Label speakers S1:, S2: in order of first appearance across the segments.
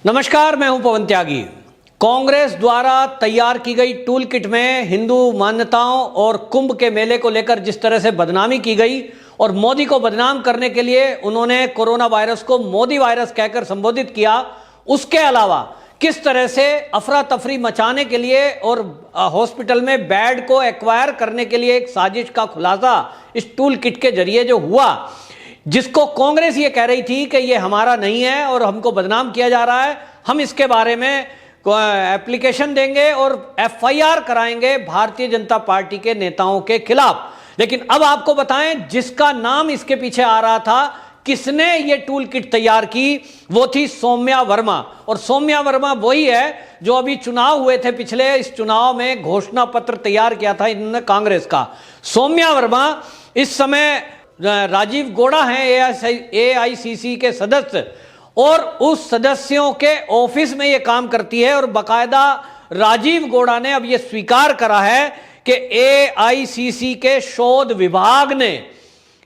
S1: नमस्कार, मैं हूं पवन त्यागी। कांग्रेस द्वारा तैयार की गई टूल किट में हिंदू मान्यताओं और कुंभ के मेले को लेकर जिस तरह से बदनामी की गई और मोदी को बदनाम करने के लिए उन्होंने कोरोना वायरस को मोदी वायरस कहकर संबोधित किया, उसके अलावा किस तरह से अफरा तफरी मचाने के लिए और हॉस्पिटल में बेड को एक्वायर करने के लिए एक साजिश का खुलासा इस टूल किट के जरिए जो हुआ, जिसको कांग्रेस ये कह रही थी कि ये हमारा नहीं है और हमको बदनाम किया जा रहा है, हम इसके बारे में एप्लीकेशन देंगे और एफआईआर कराएंगे भारतीय जनता पार्टी के नेताओं के खिलाफ। लेकिन अब आपको बताएं, जिसका नाम इसके पीछे आ रहा था, किसने ये टूल किट तैयार की, वो थी सौम्या वर्मा। और सौम्या वर्मा वही है जो अभी चुनाव हुए थे, पिछले इस चुनाव में घोषणा पत्र तैयार किया था इन्होंने कांग्रेस का। सौम्या वर्मा इस समय राजीव गौड़ा हैं एआईसीसी के सदस्य, और उस सदस्यों के ऑफिस में ये काम करती है। और बाकायदा राजीव गौड़ा ने अब ये स्वीकार करा है कि एआईसीसी के शोध विभाग ने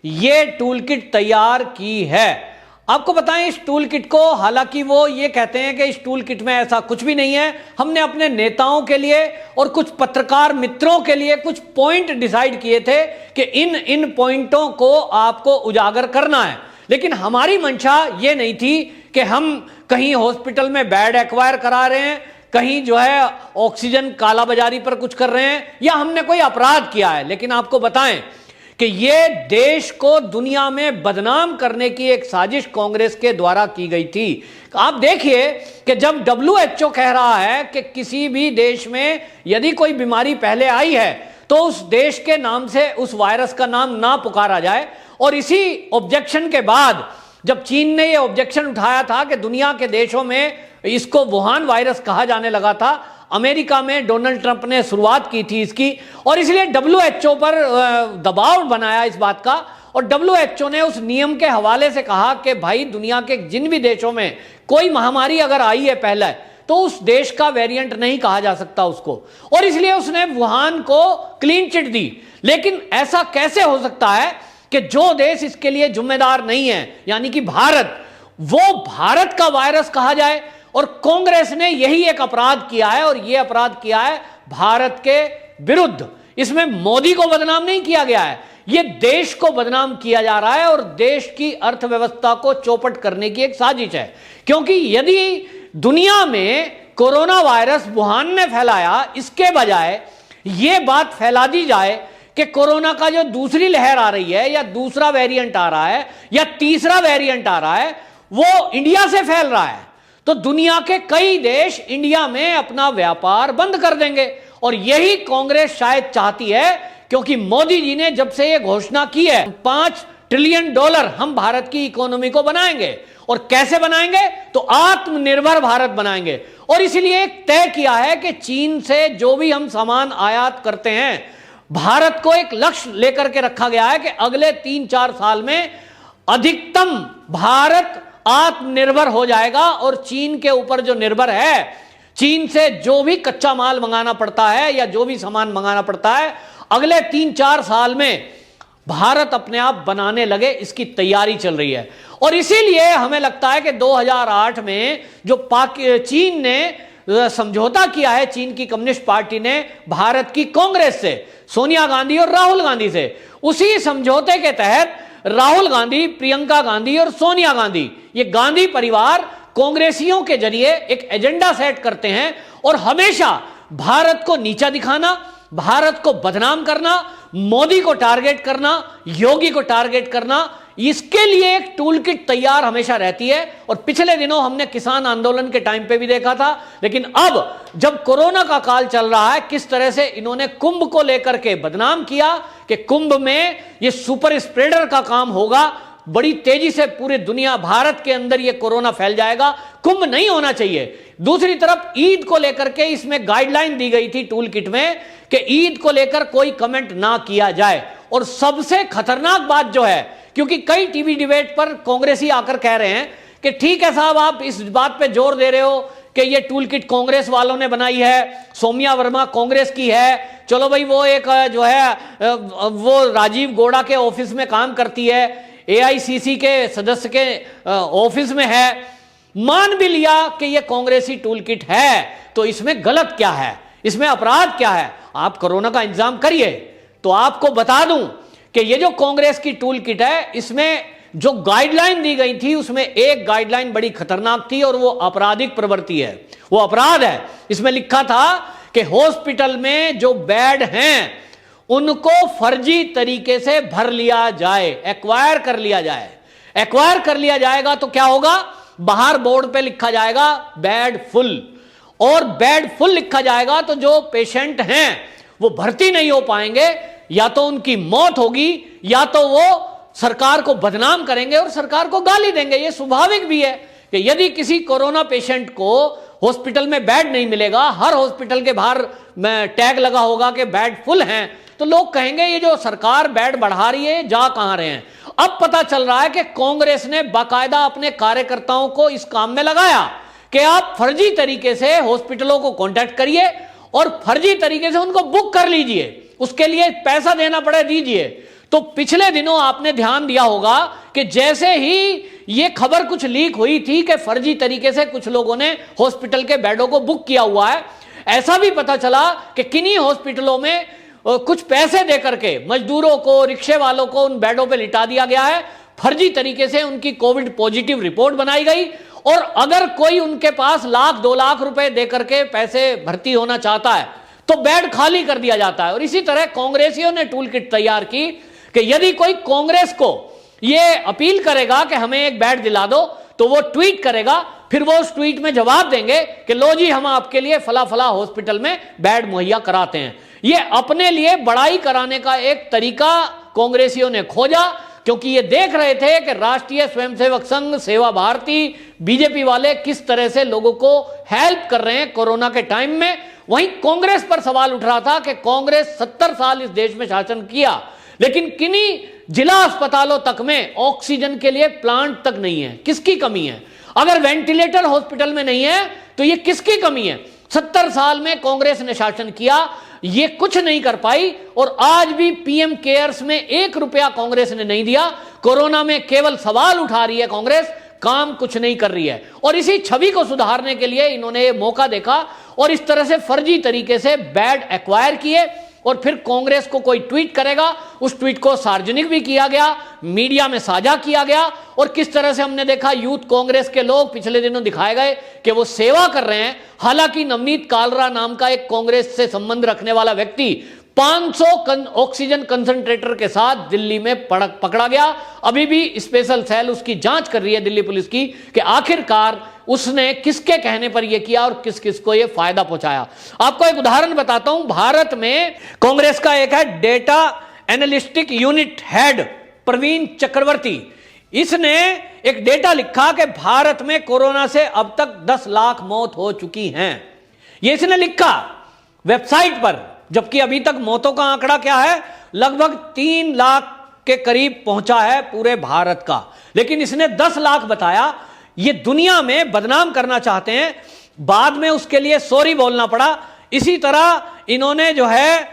S1: ये टूल किट तैयार की है। आपको बताएं, इस टूल किट को, हालांकि वो ये कहते हैं कि इस टूल किट में ऐसा कुछ भी नहीं है, हमने अपने नेताओं के लिए और कुछ पत्रकार मित्रों के लिए कुछ पॉइंट डिसाइड किए थे कि इन पॉइंटों को आपको उजागर करना है। लेकिन हमारी मंशा ये नहीं थी कि हम कहीं हॉस्पिटल में बेड एक्वायर करा रहे हैं, कहीं जो है ऑक्सीजन कालाबाजारी पर कुछ कर रहे हैं, या हमने कोई अपराध किया है। लेकिन आपको बताएं कि ये देश को दुनिया में बदनाम करने की एक साजिश कांग्रेस के द्वारा की गई थी। आप देखिए कि जब WHO कह रहा है कि किसी भी देश में यदि कोई बीमारी पहले आई है तो उस देश के नाम से उस वायरस का नाम ना पुकारा जाए, और इसी ऑब्जेक्शन के बाद जब चीन ने यह ऑब्जेक्शन उठाया था कि दुनिया के देशों में इसको वुहान वायरस कहा जाने लगा था, अमेरिका में डोनाल्ड ट्रंप ने शुरुआत की थी इसकी, और इसलिए WHO पर दबाव बनाया इस बात का। और WHO ने उस नियम के हवाले से कहा कि भाई, दुनिया के जिन भी देशों में कोई महामारी अगर आई है पहले, तो उस देश का वेरिएंट नहीं कहा जा सकता उसको, और इसलिए उसने वुहान को क्लीन चिट दी। लेकिन ऐसा कैसे हो सकता है कि जो देश इसके लिए जिम्मेदार नहीं है, यानी कि भारत, वो भारत का वायरस कहा जाए? और कांग्रेस ने यही एक अपराध किया है, और यह अपराध किया है भारत के विरुद्ध। इसमें मोदी को बदनाम नहीं किया गया है, यह देश को बदनाम किया जा रहा है और देश की अर्थव्यवस्था को चौपट करने की एक साजिश है। क्योंकि यदि दुनिया में कोरोना वायरस वुहान ने फैलाया, इसके बजाय यह बात फैला दी जाए कि कोरोना का जो दूसरी लहर आ रही है, या दूसरा वेरिएंट आ रहा है, या तीसरा वेरिएंट आ रहा है, वो इंडिया से फैल रहा है, तो दुनिया के कई देश इंडिया में अपना व्यापार बंद कर देंगे। और यही कांग्रेस शायद चाहती है, क्योंकि मोदी जी ने जब से यह घोषणा की है $5 ट्रिलियन हम भारत की इकोनॉमी को बनाएंगे, और कैसे बनाएंगे, तो आत्मनिर्भर भारत बनाएंगे। और इसलिए एक तय किया है कि चीन से जो भी हम सामान आयात करते हैं, भारत को एक लक्ष्य लेकर के रखा गया है कि अगले 3-4 साल में अधिकतम भारत आत्मनिर्भर हो जाएगा। और चीन के ऊपर जो निर्भर है, चीन से जो भी कच्चा माल मंगाना पड़ता है या जो भी सामान मंगाना पड़ता है, अगले 3-4 साल में भारत अपने आप बनाने लगे, इसकी तैयारी चल रही है। और इसीलिए हमें लगता है कि 2008 में जो चीन ने समझौता किया है, चीन की कम्युनिस्ट पार्टी ने भारत की कांग्रेस से, सोनिया गांधी और राहुल गांधी से, उसी समझौते के तहत राहुल गांधी, प्रियंका गांधी और सोनिया गांधी, ये गांधी परिवार कांग्रेसियों के जरिए एक एजेंडा सेट करते हैं, और हमेशा भारत को नीचा दिखाना, भारत को बदनाम करना, मोदी को टारगेट करना, योगी को टारगेट करना, इसके लिए एक टूल किट तैयार हमेशा रहती है। और पिछले दिनों हमने किसान आंदोलन के टाइम पे भी देखा था, लेकिन अब जब कोरोना का काल चल रहा है, किस तरह से इन्होंने कुंभ को लेकर के बदनाम किया कि कुंभ में ये सुपर स्प्रेडर का काम होगा, बड़ी तेजी से पूरे दुनिया, भारत के अंदर ये कोरोना फैल जाएगा, कुंभ नहीं होना चाहिए। दूसरी तरफ ईद को लेकर के इसमें गाइडलाइन दी गई थी टूल किट में कि ईद को लेकर कोई कमेंट ना किया जाए। और सबसे खतरनाक बात जो है, क्योंकि कई टीवी डिबेट पर कांग्रेसी आकर कह रहे हैं कि ठीक है साहब, आप इस बात पे जोर दे रहे हो कि ये टूल किट कांग्रेस वालों ने बनाई है, सौम्या वर्मा कांग्रेस की है, चलो भाई वो एक जो है वो राजीव गौड़ा के ऑफिस में काम करती है, एआईसीसी के सदस्य के ऑफिस में है, मान भी लिया कि यह कांग्रेसी टूल किट है, तो इसमें गलत क्या है, इसमें अपराध क्या है? आप कोरोना का इंतजाम करिए। तो आपको बता दूं कि यह जो कांग्रेस की टूल किट है, इसमें जो गाइडलाइन दी गई थी उसमें एक गाइडलाइन बड़ी खतरनाक थी और वो आपराधिक प्रवृत्ति है, वो अपराध है। इसमें लिखा था कि हॉस्पिटल में जो बेड हैं उनको फर्जी तरीके से भर लिया जाए, एक्वायर कर लिया जाए। एक्वायर कर लिया जाएगा तो क्या होगा? बाहर बोर्ड पे लिखा जाएगा बेड फुल, और बेड फुल लिखा जाएगा तो जो पेशेंट हैं वो भर्ती नहीं हो पाएंगे, या तो उनकी मौत होगी या तो वो सरकार को बदनाम करेंगे और सरकार को गाली देंगे। ये स्वाभाविक भी है कि यदि किसी कोरोना पेशेंट को हॉस्पिटल में बेड नहीं मिलेगा, हर हॉस्पिटल के बाहर टैग लगा होगा कि बेड फुल हैं, तो लोग कहेंगे ये जो सरकार बेड बढ़ा रही है जा कहां रहे हैं। अब पता चल रहा है कि कांग्रेस ने बाकायदा अपने कार्यकर्ताओं को इस काम में लगाया कि आप फर्जी तरीके से हॉस्पिटलों को कांटेक्ट करिए और फर्जी तरीके से उनको बुक कर लीजिए, उसके लिए पैसा देना पड़े दीजिए। तो पिछले दिनों आपने ध्यान दिया होगा कि जैसे ही ये खबर कुछ लीक हुई थी कि फर्जी तरीके से कुछ लोगों ने हॉस्पिटल के बेडों को बुक किया हुआ है, ऐसा भी पता चला कि किन्हीं हॉस्पिटलों में कुछ पैसे देकर के मजदूरों को, रिक्शे वालों को उन बेडों पे लिटा दिया गया है। फर्जी तरीके से उनकी कोविड पॉजिटिव रिपोर्ट बनाई गई, और अगर कोई उनके पास 1-2 लाख रुपए देकर के पैसे भर्ती होना चाहता है तो बेड खाली कर दिया जाता है। और इसी तरह कांग्रेसियों ने टूल किट तैयार की कि यदि कोई कांग्रेस को यह अपील करेगा कि हमें एक बेड दिला दो, तो वो ट्वीट करेगा, फिर वो उस ट्वीट में जवाब देंगे कि लो जी हम आपके लिए फला फला हॉस्पिटल में बेड मुहैया कराते हैं। ये अपने लिए बड़ाई कराने का एक तरीका कांग्रेसियों ने खोजा, क्योंकि ये देख रहे थे कि राष्ट्रीय स्वयंसेवक संघ, सेवा भारती, बीजेपी वाले किस तरह से लोगों को हेल्प कर रहे हैं कोरोना के टाइम में। वहीं कांग्रेस पर सवाल उठ रहा था कि कांग्रेस 70 साल इस देश में शासन किया, लेकिन किन्हीं जिला अस्पतालों तक में ऑक्सीजन के लिए प्लांट तक नहीं है। किसकी कमी है? अगर वेंटिलेटर हॉस्पिटल में नहीं है तो ये किसकी कमी है? 70 साल में कांग्रेस ने शासन किया, ये कुछ नहीं कर पाई, और आज भी पीएम केयर्स में 1 रुपया कांग्रेस ने नहीं दिया। कोरोना में केवल सवाल उठा रही है कांग्रेस, काम कुछ नहीं कर रही है। और इसी छवि को सुधारने के लिए इन्होंने ये मौका देखा और इस तरह से फर्जी तरीके से बेड एक्वायर किए, और फिर कांग्रेस को कोई ट्वीट करेगा, उस ट्वीट को सार्वजनिक भी किया गया, मीडिया में साझा किया गया, और किस तरह से हमने देखा यूथ कांग्रेस के लोग पिछले दिनों दिखाए गए कि वो सेवा कर रहे हैं। हालांकि नवनीत कालरा नाम का एक कांग्रेस से संबंध रखने वाला व्यक्ति 500 ऑक्सीजन कंसंट्रेटर के साथ दिल्ली में पकड़ा गया। अभी भी स्पेशल सेल उसकी जांच कर रही है दिल्ली पुलिस की कि आखिरकार उसने किसके कहने पर यह किया और किस किस को यह फायदा पहुंचाया। आपको एक उदाहरण बताता हूं। भारत में कांग्रेस का एक है डेटा एनालिस्टिक यूनिट हेड प्रवीण चक्रवर्ती, इसने एक डेटा लिखा कि भारत में कोरोना से अब तक 10 लाख मौत हो चुकी हैं। यह इसने लिखा वेबसाइट पर, जबकि अभी तक मौतों का आंकड़ा क्या है, लगभग 3 लाख के करीब पहुंचा है पूरे भारत का, लेकिन इसने 10 लाख बताया। ये दुनिया में बदनाम करना चाहते हैं, बाद में उसके लिए सॉरी बोलना पड़ा। इसी तरह इन्होंने जो है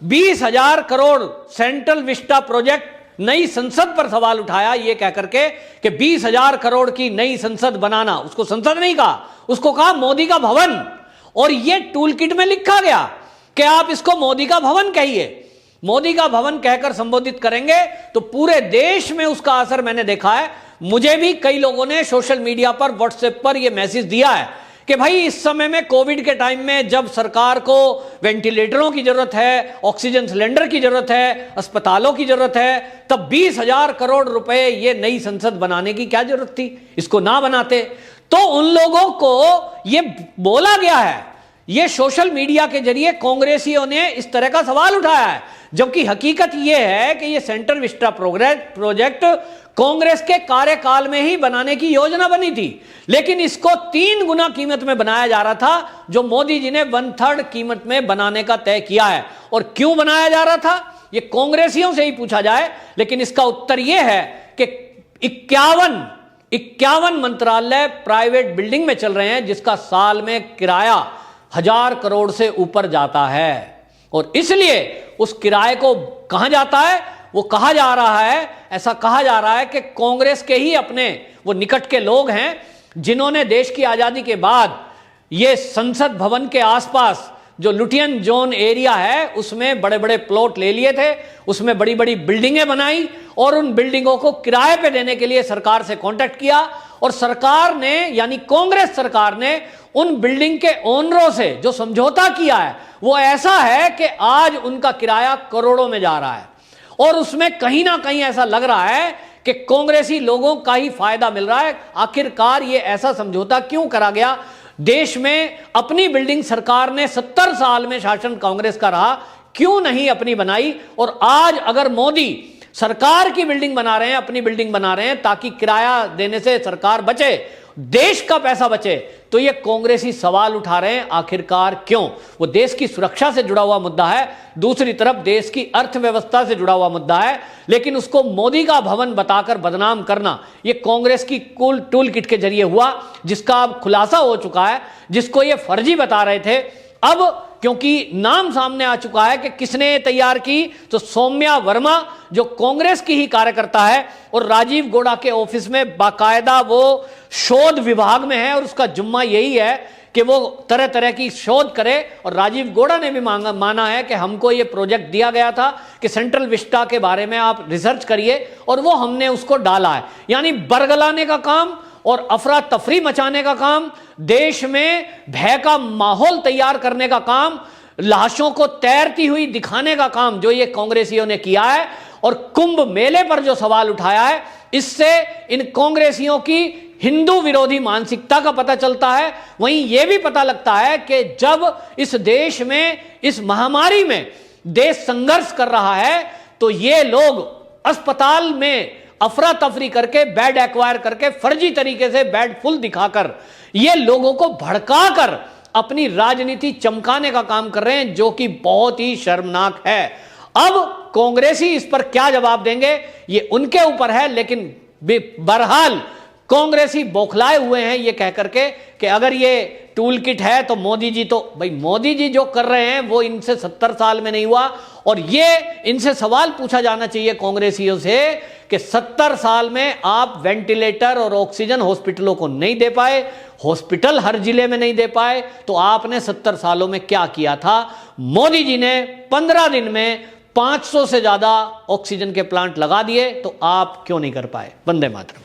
S1: 20,000 करोड़ सेंट्रल विस्टा प्रोजेक्ट, नई संसद पर सवाल उठाया, ये कहकर के कि 20,000 करोड़ की नई संसद बनाना, उसको संसद नहीं कहा, उसको कहा मोदी का भवन। और ये टूल किट में लिखा गया कि आप इसको मोदी का भवन कहिए। मोदी का भवन कहकर संबोधित करेंगे तो पूरे देश में उसका असर मैंने देखा है। मुझे भी कई लोगों ने सोशल मीडिया पर, व्हाट्सएप पर यह मैसेज दिया है कि भाई इस समय में, कोविड के टाइम में, जब सरकार को वेंटिलेटरों की जरूरत है, ऑक्सीजन सिलेंडर की जरूरत है, अस्पतालों की जरूरत है, तब 20,000 करोड़ रुपए ये नई संसद बनाने की क्या जरूरत थी? इसको ना बनाते। तो उन लोगों को ये बोला गया है, ये सोशल मीडिया के जरिए कांग्रेसियों ने इस तरह का सवाल उठाया है, जबकि हकीकत यह है कि यह सेंट्रल विस्टा प्रोजेक्ट कांग्रेस के कार्यकाल में ही बनाने की योजना बनी थी, लेकिन इसको 3 गुना कीमत में बनाया जा रहा था, जो मोदी जी ने 1/3 कीमत में बनाने का तय किया है। और क्यों बनाया जा रहा था, यह कांग्रेसियों से ही पूछा जाए, लेकिन इसका उत्तर यह है कि 51 मंत्रालय प्राइवेट बिल्डिंग में चल रहे हैं, जिसका साल में किराया 1000 करोड़ से ऊपर जाता है। और इसलिए उस किराए को कहां जाता है, वो कहा जा रहा है, ऐसा कहा जा रहा है कि कांग्रेस के ही अपने वो निकट के लोग हैं, जिन्होंने देश की आजादी के बाद ये संसद भवन के आसपास जो लुटियन जोन एरिया है उसमें बड़े बड़े प्लॉट ले लिए थे, उसमें बड़ी बड़ी बिल्डिंगें बनाई और उन बिल्डिंगों को किराए पे देने के लिए सरकार से कांटेक्ट किया और सरकार ने यानी कांग्रेस सरकार ने उन बिल्डिंग के ओनरों से जो समझौता किया है वो ऐसा है कि आज उनका किराया करोड़ों में जा रहा है और उसमें कहीं ना कहीं ऐसा लग रहा है कि कांग्रेसी लोगों का ही फायदा मिल रहा है। आखिरकार ये ऐसा समझौता क्यों करा गया? देश में अपनी बिल्डिंग सरकार ने 70 साल में शासन कांग्रेस का रहा, क्यों नहीं अपनी बनाई? और आज अगर मोदी सरकार की बिल्डिंग बना रहे हैं, अपनी बिल्डिंग बना रहे हैं ताकि किराया देने से सरकार बचे, देश का पैसा बचे, तो ये कांग्रेसी सवाल उठा रहे हैं आखिरकार क्यों? वो देश की सुरक्षा से जुड़ा हुआ मुद्दा है, दूसरी तरफ देश की अर्थव्यवस्था से जुड़ा हुआ मुद्दा है, लेकिन उसको मोदी का भवन बताकर बदनाम करना ये कांग्रेस की कूल टूल किट के जरिए हुआ, जिसका अब खुलासा हो चुका है, जिसको ये फर्जी बता रहे थे। अब क्योंकि नाम सामने आ चुका है कि किसने तैयार की, तो सौम्या वर्मा जो कांग्रेस की ही कार्यकर्ता है और राजीव गौड़ा के ऑफिस में बाकायदा वो शोध विभाग में है और उसका जुम्मा यही है कि वो तरह तरह की शोध करे। और राजीव गौड़ा ने भी माना है कि हमको ये प्रोजेक्ट दिया गया था कि सेंट्रल विस्टा के बारे में आप रिसर्च करिए और वो हमने उसको डाला है। यानी बरगलाने का काम और अफरा तफरी मचाने का काम, देश में भय का माहौल तैयार करने का काम, लाशों को तैरती हुई दिखाने का काम जो ये कांग्रेसियों ने किया है। और कुंभ मेले पर जो सवाल उठाया है, इससे इन कांग्रेसियों की हिंदू विरोधी मानसिकता का पता चलता है। वहीं यह भी पता लगता है कि जब इस देश में इस महामारी में देश संघर्ष कर रहा है तो ये लोग अस्पताल में अफरा तफरी करके, बेड एक्वायर करके, फर्जी तरीके से बेड फुल दिखाकर ये लोगों को भड़काकर अपनी राजनीति चमकाने का काम कर रहे हैं, जो कि बहुत ही शर्मनाक है। अब कांग्रेसी इस पर क्या जवाब देंगे ये उनके ऊपर है, लेकिन बहरहाल कांग्रेसी बौखलाए हुए हैं ये कह करके कि अगर ये टूल किट है तो मोदी जी, तो भाई मोदी जी जो कर रहे हैं वो इनसे 70 साल में नहीं हुआ। और ये इनसे सवाल पूछा जाना चाहिए कांग्रेसियों से कि 70 साल में आप वेंटिलेटर और ऑक्सीजन हॉस्पिटलों को नहीं दे पाए, हॉस्पिटल हर जिले में नहीं दे पाए, तो आपने 70 सालों में क्या किया था? मोदी जी ने 15 दिन में 500 से ज्यादा ऑक्सीजन के प्लांट लगा दिए, तो आप क्यों नहीं कर पाए? वंदे मातरम।